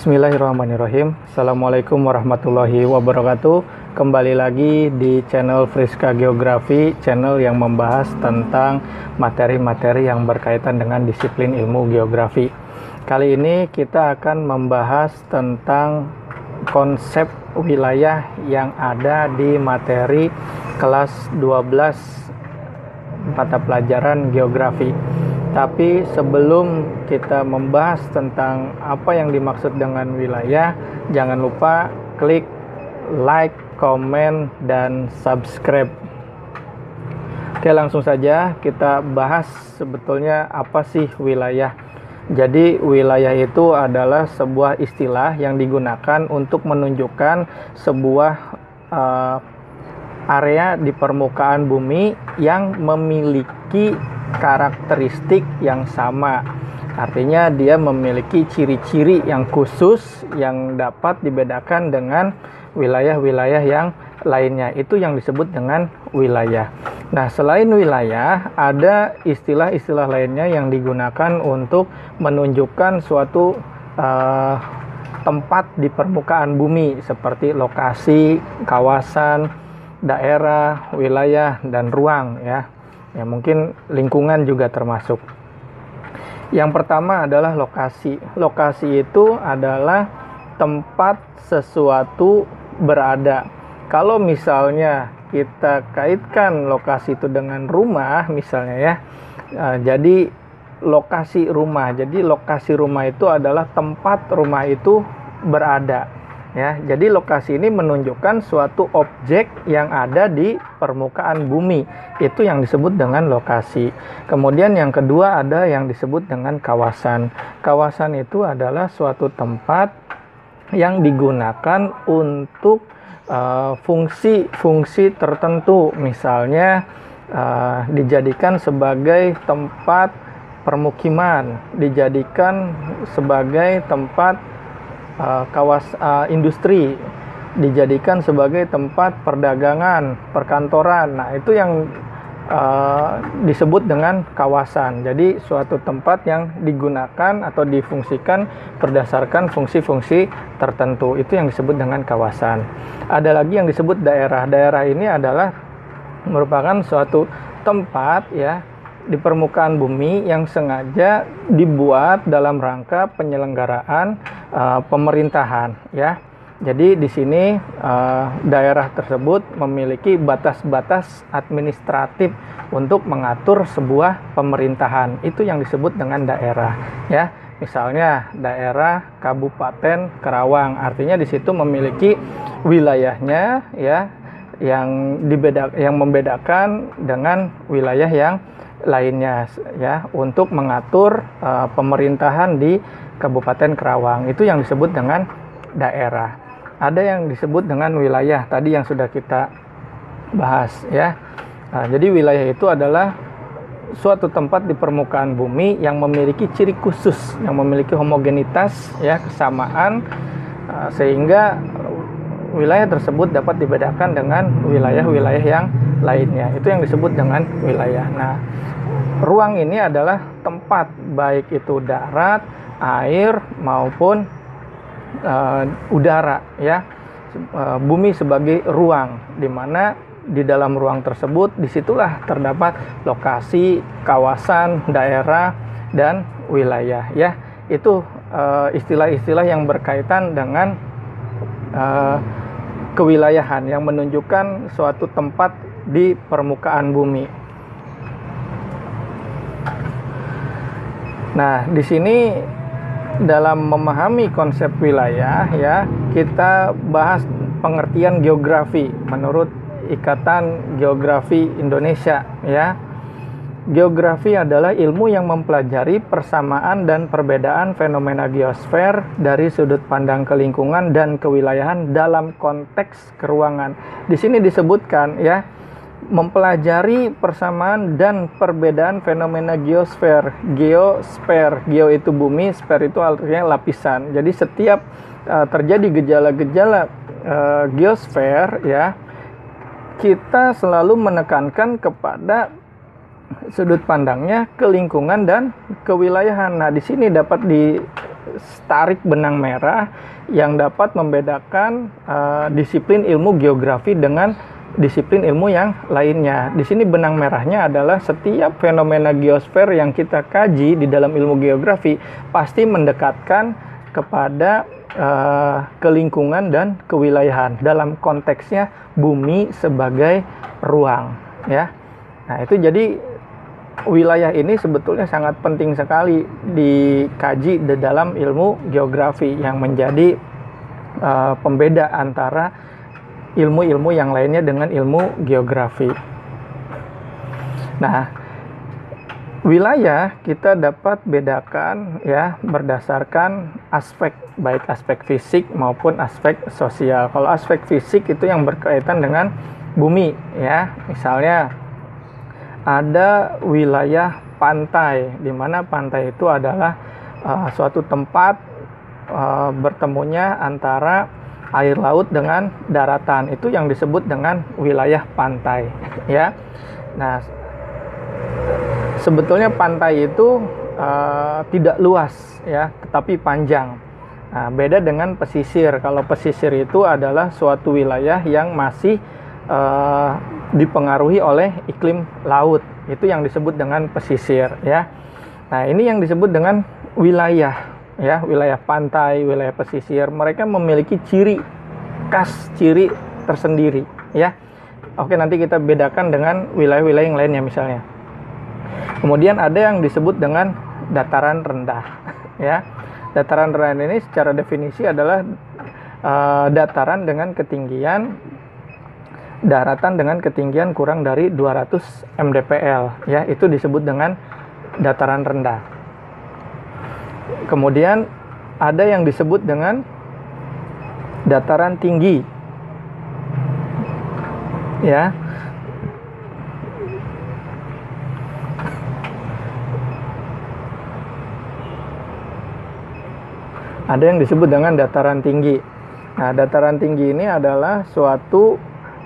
Bismillahirrahmanirrahim. Assalamualaikum warahmatullahi wabarakatuh. Kembali lagi di channel Friska Geografi, channel yang membahas tentang materi-materi yang berkaitan dengan disiplin ilmu geografi. Kali ini kita akan membahas tentang konsep wilayah yang ada di materi kelas 12 mata pelajaran geografi. Tapi sebelum kita membahas tentang apa yang dimaksud dengan wilayah, jangan lupa klik like, komen, dan subscribe. Oke, langsung saja kita bahas sebetulnya apa sih wilayah. Jadi wilayah itu adalah sebuah istilah yang digunakan untuk menunjukkan sebuah area di permukaan bumi yang memiliki karakteristik yang sama. Artinya dia memiliki ciri-ciri yang khusus yang dapat dibedakan dengan wilayah-wilayah yang lainnya. Itu yang disebut dengan wilayah. Nah, selain wilayah, ada istilah-istilah lainnya yang digunakan untuk menunjukkan suatu tempat di permukaan bumi seperti lokasi, kawasan, daerah, wilayah, dan ruang ya. Ya, mungkin lingkungan juga termasuk. Yang pertama adalah lokasi. Lokasi itu adalah tempat sesuatu berada. Kalau misalnya kita kaitkan lokasi itu dengan rumah misalnya ya. Jadi lokasi rumah. Jadi lokasi rumah itu adalah tempat rumah itu berada. Ya, jadi lokasi ini menunjukkan suatu objek yang ada di permukaan bumi. Itu yang disebut dengan lokasi. Kemudian yang kedua ada yang disebut dengan kawasan. Kawasan itu adalah suatu tempat yang digunakan untuk fungsi-fungsi tertentu. Misalnya dijadikan sebagai tempat permukiman, dijadikan sebagai tempat industri, dijadikan sebagai tempat perdagangan, perkantoran. Nah, itu yang disebut dengan kawasan. Jadi suatu tempat yang digunakan atau difungsikan berdasarkan fungsi-fungsi tertentu. Itu yang disebut dengan kawasan. Ada lagi yang disebut daerah. Daerah ini adalah merupakan suatu tempat ya di permukaan bumi yang sengaja dibuat dalam rangka penyelenggaraan pemerintahan ya. Jadi di sini daerah tersebut memiliki batas-batas administratif untuk mengatur sebuah pemerintahan. Itu yang disebut dengan daerah ya. Misalnya daerah Kabupaten Karawang, artinya di situ memiliki wilayahnya ya yang membedakan dengan wilayah yang lainnya ya untuk mengatur pemerintahan di Kabupaten Karawang. Itu yang disebut dengan daerah. Ada yang disebut dengan wilayah tadi yang sudah kita bahas ya. Nah, jadi wilayah itu adalah suatu tempat di permukaan bumi yang memiliki ciri khusus, yang memiliki homogenitas ya, kesamaan sehingga wilayah tersebut dapat dibedakan dengan wilayah-wilayah yang lainnya. Itu yang disebut dengan wilayah. Nah, ruang ini adalah tempat baik itu darat, air maupun udara ya. Bumi sebagai ruang, di mana di dalam ruang tersebut disitulah terdapat lokasi, kawasan, daerah, dan wilayah ya. Itu istilah-istilah yang berkaitan dengan kewilayahan yang menunjukkan suatu tempat di permukaan bumi. Nah, di sini dalam memahami konsep wilayah ya, kita bahas pengertian geografi menurut Ikatan Geografi Indonesia ya. Geografi adalah ilmu yang mempelajari persamaan dan perbedaan fenomena geosfer dari sudut pandang kelingkungan dan kewilayahan dalam konteks keruangan. Di sini disebutkan ya, mempelajari persamaan dan perbedaan fenomena geosfer. Geosfer, geo itu bumi, sfer itu artinya lapisan. Jadi setiap terjadi gejala-gejala geosfer ya, kita selalu menekankan kepada sudut pandangnya ke lingkungan dan kewilayahan. Nah, di sini dapat tarik benang merah yang dapat membedakan disiplin ilmu geografi dengan disiplin ilmu yang lainnya. Di sini benang merahnya adalah setiap fenomena geosfer yang kita kaji di dalam ilmu geografi pasti mendekatkan kepada kelingkungan dan kewilayahan dalam konteksnya bumi sebagai ruang, ya. Nah, itu jadi wilayah ini sebetulnya sangat penting sekali dikaji di dalam ilmu geografi yang menjadi pembeda antara ilmu-ilmu yang lainnya dengan ilmu geografi. Nah, wilayah kita dapat bedakan ya berdasarkan aspek, baik aspek fisik maupun aspek sosial. Kalau aspek fisik itu yang berkaitan dengan bumi, ya. Misalnya ada wilayah pantai, di mana pantai itu adalah suatu tempat bertemunya antara air laut dengan daratan. Itu yang disebut dengan wilayah pantai, ya. Nah, sebetulnya pantai itu tidak luas, ya, tetapi panjang. Nah, beda dengan pesisir. Kalau pesisir itu adalah suatu wilayah yang masih dipengaruhi oleh iklim laut. Itu yang disebut dengan pesisir, ya. Nah, ini yang disebut dengan wilayah, ya, wilayah pantai, wilayah pesisir. Mereka memiliki ciri khas, ciri tersendiri, ya. Oke, nanti kita bedakan dengan wilayah-wilayah yang lainnya misalnya. Kemudian ada yang disebut dengan dataran rendah, ya. Dataran rendah ini secara definisi adalah dataran dengan ketinggian daratan dengan ketinggian kurang dari 200 mdpl, ya. Itu disebut dengan dataran rendah. Kemudian ada yang disebut dengan dataran tinggi, ya. Ada yang disebut dengan dataran tinggi. Nah, dataran tinggi ini adalah suatu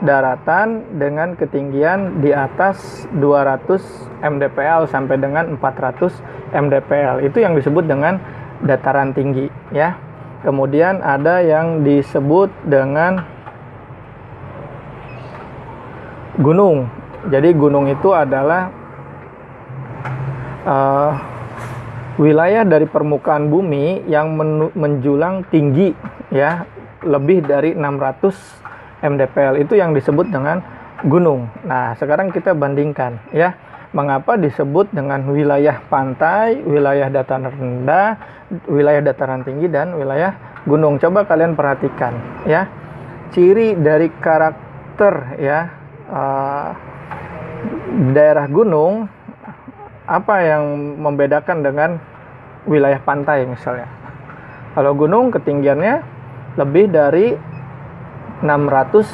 daratan dengan ketinggian di atas 200 mdpl sampai dengan 400 mdpl. Itu yang disebut dengan dataran tinggi, ya. Kemudian ada yang disebut dengan gunung. Jadi gunung itu adalah wilayah dari permukaan bumi yang menjulang tinggi, ya, lebih dari 600 mdpl. Itu yang disebut dengan gunung. Nah, sekarang kita bandingkan, ya, mengapa disebut dengan wilayah pantai, wilayah dataran rendah, wilayah dataran tinggi, dan wilayah gunung. Coba kalian perhatikan, ya, ciri dari karakter, ya, daerah gunung. Apa yang membedakan dengan wilayah pantai misalnya? Kalau gunung ketinggiannya lebih dari 600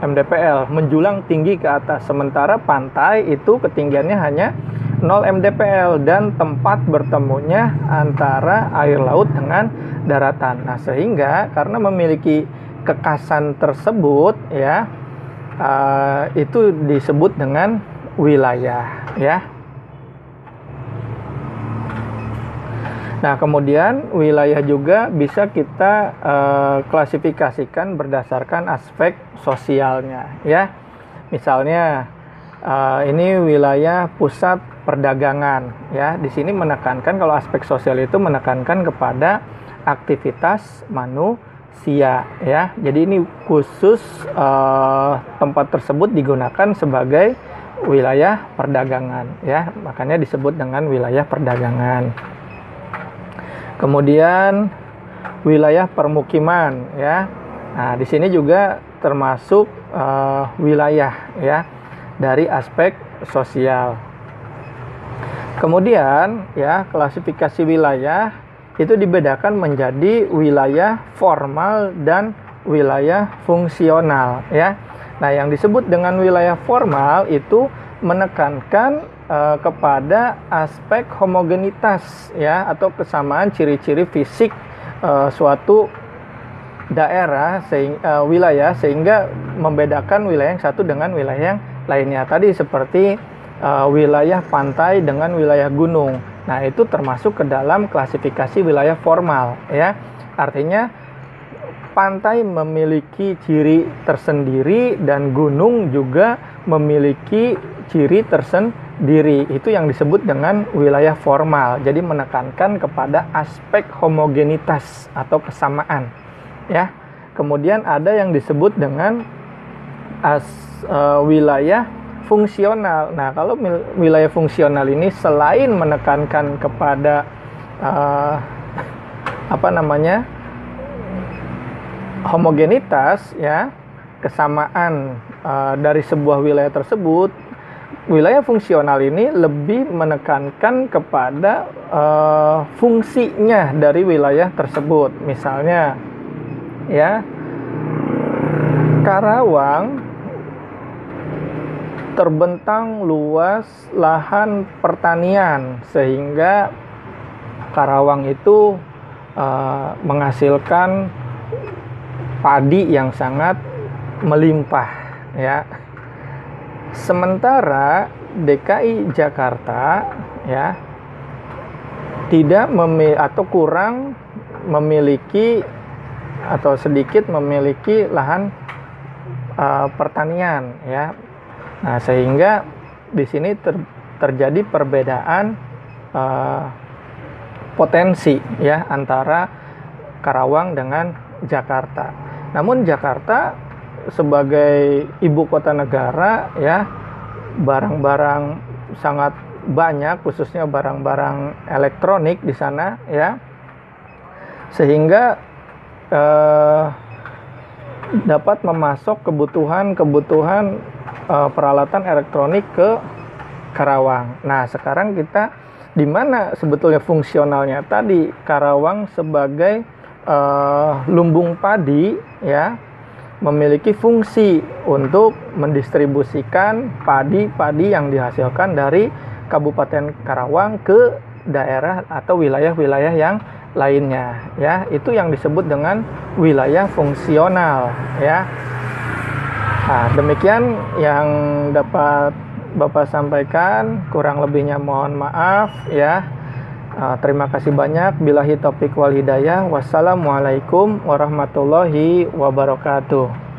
mdpl, menjulang tinggi ke atas. Sementara pantai itu ketinggiannya hanya 0 mdpl dan tempat bertemunya antara air laut dengan daratan. Nah, sehingga karena memiliki kekhasan tersebut, ya, itu disebut dengan wilayah, ya. Nah, kemudian wilayah juga bisa kita klasifikasikan berdasarkan aspek sosialnya, ya. Misalnya ini wilayah pusat perdagangan, ya. Di sini menekankan, kalau aspek sosial itu menekankan kepada aktivitas manusia, ya. Jadi ini khusus tempat tersebut digunakan sebagai wilayah perdagangan, ya. Makanya disebut dengan wilayah perdagangan. Kemudian wilayah permukiman, ya. Nah, di sini juga termasuk wilayah, ya, dari aspek sosial. Kemudian, ya, klasifikasi wilayah itu dibedakan menjadi wilayah formal dan wilayah fungsional, ya. Nah, yang disebut dengan wilayah formal itu menekankan kepada aspek homogenitas, ya, atau kesamaan ciri-ciri fisik suatu daerah, wilayah, sehingga membedakan wilayah yang satu dengan wilayah yang lainnya. Tadi seperti wilayah pantai dengan wilayah gunung. Nah, itu termasuk ke dalam klasifikasi wilayah formal ya. Artinya pantai memiliki ciri tersendiri dan gunung juga memiliki ciri tersendiri. Itu yang disebut dengan wilayah formal. Jadi menekankan kepada aspek homogenitas atau kesamaan ya. Kemudian ada yang disebut dengan wilayah fungsional. Nah, kalau wilayah fungsional ini selain menekankan kepada homogenitas ya, kesamaan dari sebuah wilayah tersebut, wilayah fungsional ini lebih menekankan kepada fungsinya dari wilayah tersebut. Misalnya ya, Karawang terbentang luas lahan pertanian sehingga Karawang itu menghasilkan padi yang sangat melimpah ya. Sementara DKI Jakarta ya tidak atau kurang memiliki atau sedikit memiliki lahan pertanian ya. Nah, sehingga di sini terjadi perbedaan potensi ya antara Karawang dengan Jakarta. Namun Jakarta sebagai ibu kota negara ya, barang-barang sangat banyak, khususnya barang-barang elektronik di sana ya, sehingga dapat memasok kebutuhan peralatan elektronik ke Karawang. Nah, sekarang kita di mana sebetulnya fungsionalnya tadi? Karawang sebagai lumbung padi ya, memiliki fungsi untuk mendistribusikan padi-padi yang dihasilkan dari Kabupaten Karawang ke daerah atau wilayah-wilayah yang lainnya ya. Itu yang disebut dengan wilayah fungsional ya. Nah, demikian yang dapat Bapak sampaikan, kurang lebihnya mohon maaf ya. Terima kasih banyak. Billahi taufiq wal hidayah. Wassalamualaikum warahmatullahi wabarakatuh.